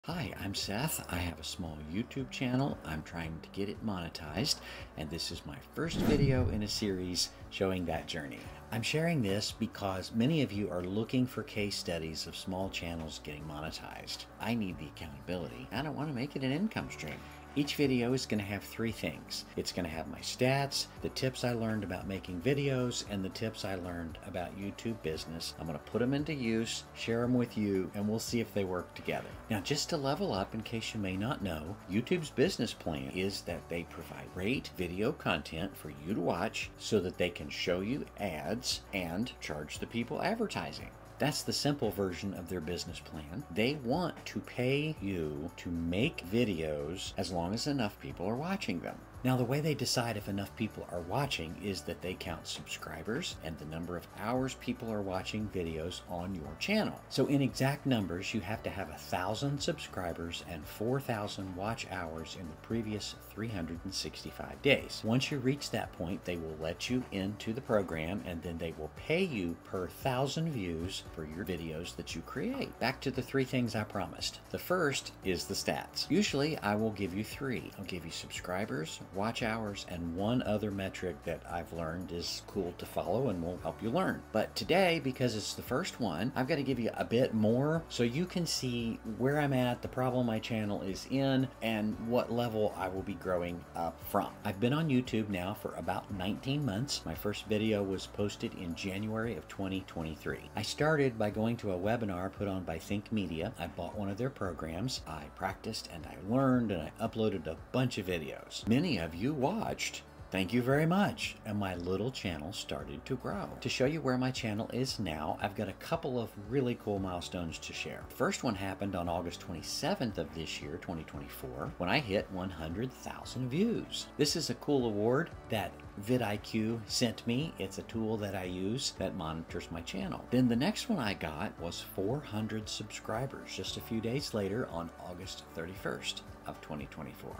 Hi, I'm Seth. I have a small YouTube channel. I'm trying to get it monetized, and this is my first video in a series showing that journey. I'm sharing this because many of you are looking for case studies of small channels getting monetized. I need the accountability, and I want to make it an income stream. Each video is going to have three things. It's going to have my stats, the tips I learned about making videos, and the tips I learned about YouTube business. I'm going to put them into use, share them with you, and we'll see if they work together. Now, just to level up, in case you may not know, YouTube's business plan is that they provide great video content for you to watch so that they can show you ads and charge the people advertising. That's the simple version of their business plan. They want to pay you to make videos as long as enough people are watching them. Now, the way they decide if enough people are watching is that they count subscribers and the number of hours people are watching videos on your channel. So in exact numbers, you have to have 1,000 subscribers and 4,000 watch hours in the previous 365 days. Once you reach that point, they will let you into the program, and then they will pay you per 1,000 views for your videos that you create. Back to the three things I promised. The first is the stats. Usually I will give you three. I'll give you subscribers, watch hours, and one other metric that I've learned is cool to follow and will help you learn. But today, because it's the first one, I've got to give you a bit more so you can see where I'm at, the problem my channel is in, and what level I will be growing up from. I've been on YouTube now for about 19 months. My first video was posted in January of 2023. I started by going to a webinar put on by Think Media. I bought one of their programs. I practiced and I learned and I uploaded a bunch of videos. Many of you watched. Thank you very much. And my little channel started to grow. To show you where my channel is now, I've got a couple of really cool milestones to share. The first one happened on August 27th of this year, 2024, when I hit 100,000 views. This is a cool award that vidIQ sent me. It's a tool that I use that monitors my channel. Then the next one I got was 400 subscribers just a few days later on August 31st of 2024.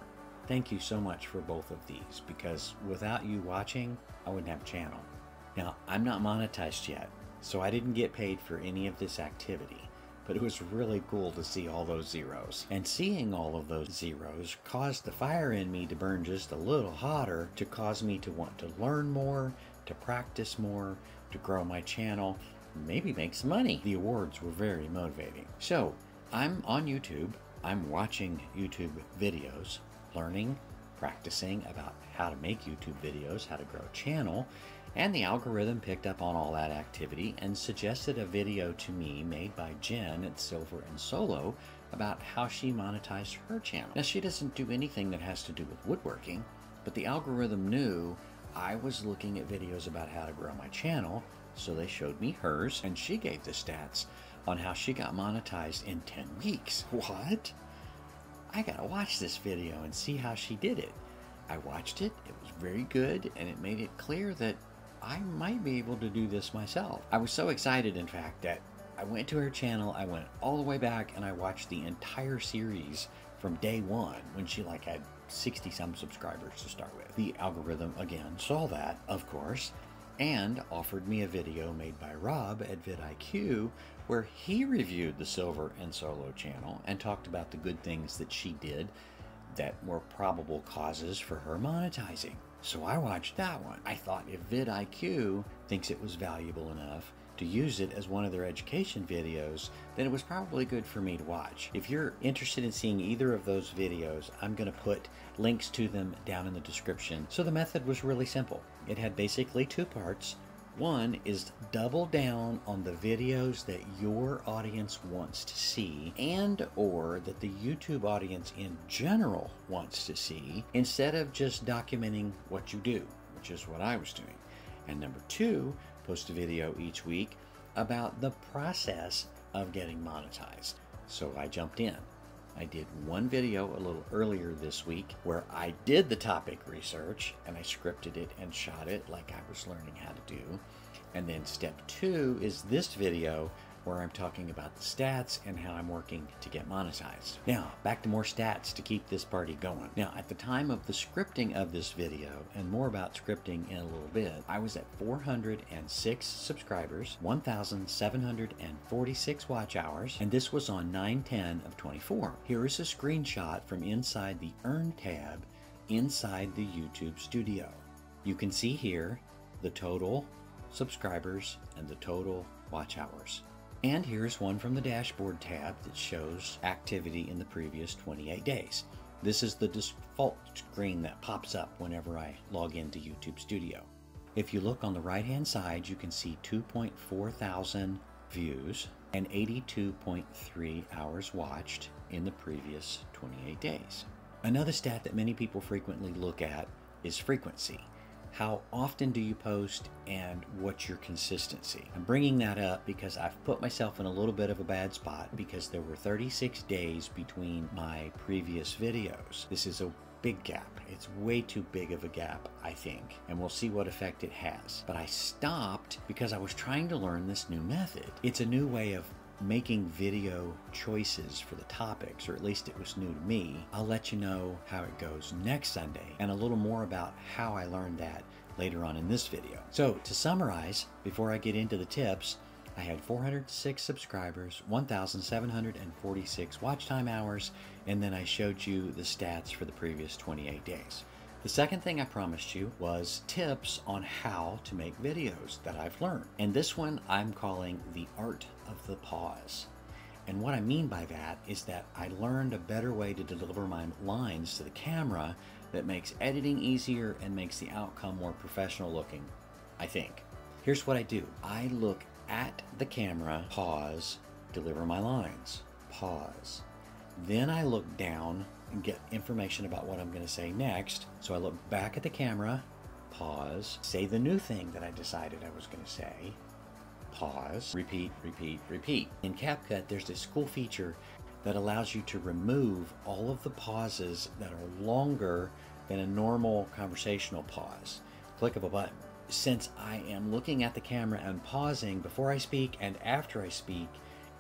Thank you so much for both of these, because without you watching, I wouldn't have a channel. Now, I'm not monetized yet, so I didn't get paid for any of this activity, but it was really cool to see all those zeros. And seeing all of those zeros caused the fire in me to burn just a little hotter, to cause me to want to learn more, to practice more, to grow my channel, maybe make some money. The awards were very motivating. So, I'm on YouTube, I'm watching YouTube videos, learning, practicing about how to make YouTube videos, how to grow a channel, and the algorithm picked up on all that activity and suggested a video to me made by Jen at Silver and Solo about how she monetized her channel. Now, she doesn't do anything that has to do with woodworking, but the algorithm knew I was looking at videos about how to grow my channel, so they showed me hers, and she gave the stats on how she got monetized in 10 weeks. What? I gotta watch this video and see how she did it. I watched it, it was very good, and it made it clear that I might be able to do this myself. I was so excited, in fact, that I went to her channel, I went all the way back, and I watched the entire series from day one when she had 60-some subscribers to start with. The algorithm, again, saw that, of course, and offered me a video made by Rob at vidIQ where he reviewed the Silver and Solo channel and talked about the good things that she did that were probable causes for her monetizing. So I watched that one. I thought if vidIQ thinks it was valuable enough to use it as one of their education videos, then it was probably good for me to watch. If you're interested in seeing either of those videos, I'm going to put links to them down in the description. So the method was really simple. It had basically two parts. One is double down on the videos that your audience wants to see and or that the YouTube audience in general wants to see, instead of just documenting what you do, which is what I was doing. And number two, post a video each week about the process of getting monetized. So I jumped in. I did one video a little earlier this week where I did the topic research and I scripted it and shot it like I was learning how to do. And then step two is this video where I'm talking about the stats and how I'm working to get monetized. Now, back to more stats to keep this party going. Now, at the time of the scripting of this video, and more about scripting in a little bit, I was at 406 subscribers, 1,746 watch hours, and this was on 9/10 of 24. Here is a screenshot from inside the Earn tab inside the YouTube studio. You can see here the total subscribers and the total watch hours. And here's one from the dashboard tab that shows activity in the previous 28 days. This is the default screen that pops up whenever I log into YouTube Studio. If you look on the right hand side, you can see 2.4 thousand views and 82.3 hours watched in the previous 28 days. Another stat that many people frequently look at is frequency. How often do you post and what's your consistency? I'm bringing that up because I've put myself in a little bit of a bad spot because there were 36 days between my previous videos. This is a big gap. It's way too big of a gap, I think, and we'll see what effect it has. But I stopped because I was trying to learn this new method. It's a new way of making video choices for the topics, or at least it was new to me. I'll let you know how it goes next Sunday and a little more about how I learned that later on in this video. So to summarize, before I get into the tips, I had 406 subscribers, 1,746 watch time hours, and then I showed you the stats for the previous 28 days. The second thing I promised you was tips on how to make videos that I've learned. And this one I'm calling the art of the pause. And what I mean by that is that I learned a better way to deliver my lines to the camera that makes editing easier and makes the outcome more professional looking, I think. Here's what I do. I look at the camera, pause, deliver my lines, pause. Then I look down and get information about what I'm going to say next. So I look back at the camera, pause, say the new thing that I decided I was going to say, pause, repeat, repeat, repeat. In CapCut, there's this cool feature that allows you to remove all of the pauses that are longer than a normal conversational pause. Click of a button. Since I am looking at the camera and pausing before I speak and after I speak,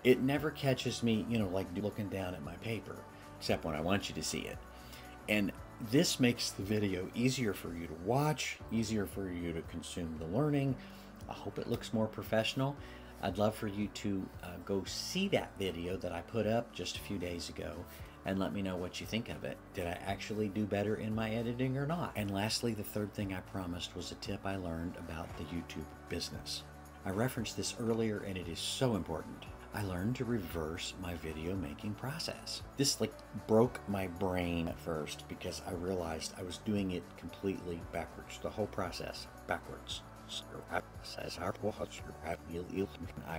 it never catches me, like looking down at my paper, except when I want you to see it. And this makes the video easier for you to watch, easier for you to consume the learning. I hope it looks more professional. I'd love for you to go see that video that I put up just a few days ago and let me know what you think of it. Did I actually do better in my editing or not? And lastly, the third thing I promised was a tip I learned about the YouTube business. I referenced this earlier and it is so important. I learned to reverse my video making process. This broke my brain at first because I realized I was doing it completely backwards, the whole process backwards. I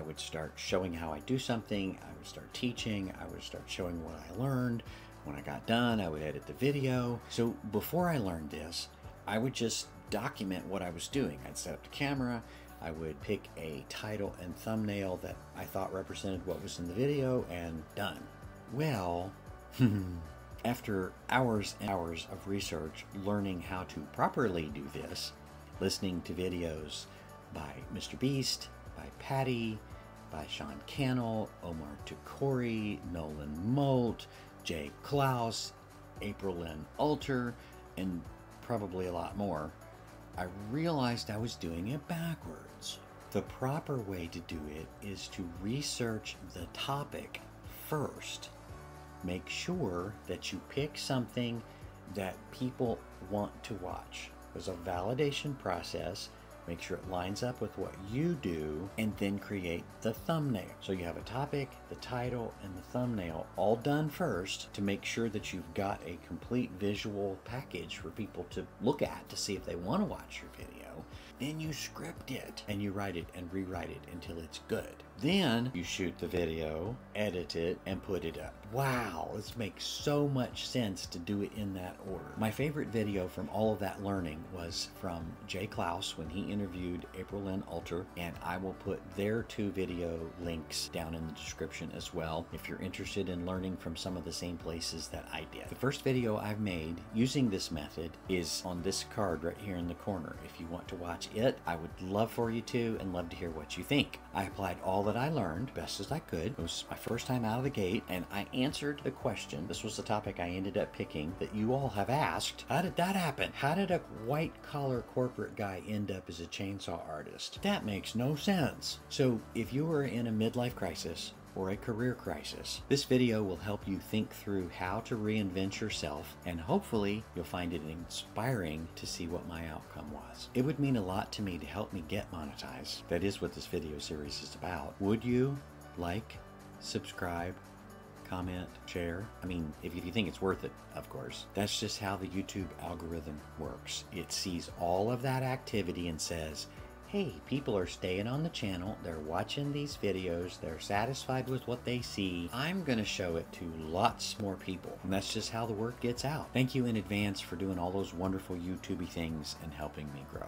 would start showing how I do something, I would start teaching, I would start showing what I learned. When I got done, I would edit the video. So before I learned this, I would just document what I was doing. I'd set up the camera, I would pick a title and thumbnail that I thought represented what was in the video, and done. Well, after hours and hours of research learning how to properly do this, listening to videos by Mr. Beast, by Patty, by Sean Cannell, Omar Tukori, Nolan Molt, Jay Klaus, April Lynn Alter, and probably a lot more, I realized I was doing it backwards. The proper way to do it is to research the topic first. Make sure that you pick something that people want to watch. There's a validation process. Make sure it lines up with what you do, and then create the thumbnail. So you have a topic, the title, and the thumbnail all done first to make sure that you've got a complete visual package for people to look at to see if they want to watch your video. Then you script it and you write it and rewrite it until it's good. Then you shoot the video, edit it, and put it up. Wow, this makes so much sense to do it in that order. My favorite video from all of that learning was from Jay Klaus when he interviewed April Lynn Alter, and I will put their 2 video links down in the description as well if you're interested in learning from some of the same places that I did. The first video I've made using this method is on this card right here in the corner. If you want to watch it, I would love for you to, and love to hear what you think. I applied all that I learned best as I could. It was my first time out of the gate, and I answered the question. This was the topic I ended up picking that you all have asked. How did that happen? How did a white-collar corporate guy end up as a chainsaw artist? That makes no sense. So if you are in a midlife crisis or a career crisis, this video will help you think through how to reinvent yourself, and hopefully you'll find it inspiring to see what my outcome was. It would mean a lot to me to help me get monetized. That is what this video series is about. Would you like, subscribe, comment, share? I mean, if you think it's worth it, of course. That's just how the YouTube algorithm works. It sees all of that activity and says, hey, people are staying on the channel, they're watching these videos, they're satisfied with what they see. I'm gonna show it to lots more people. And that's just how the word gets out. Thank you in advance for doing all those wonderful YouTubey things and helping me grow.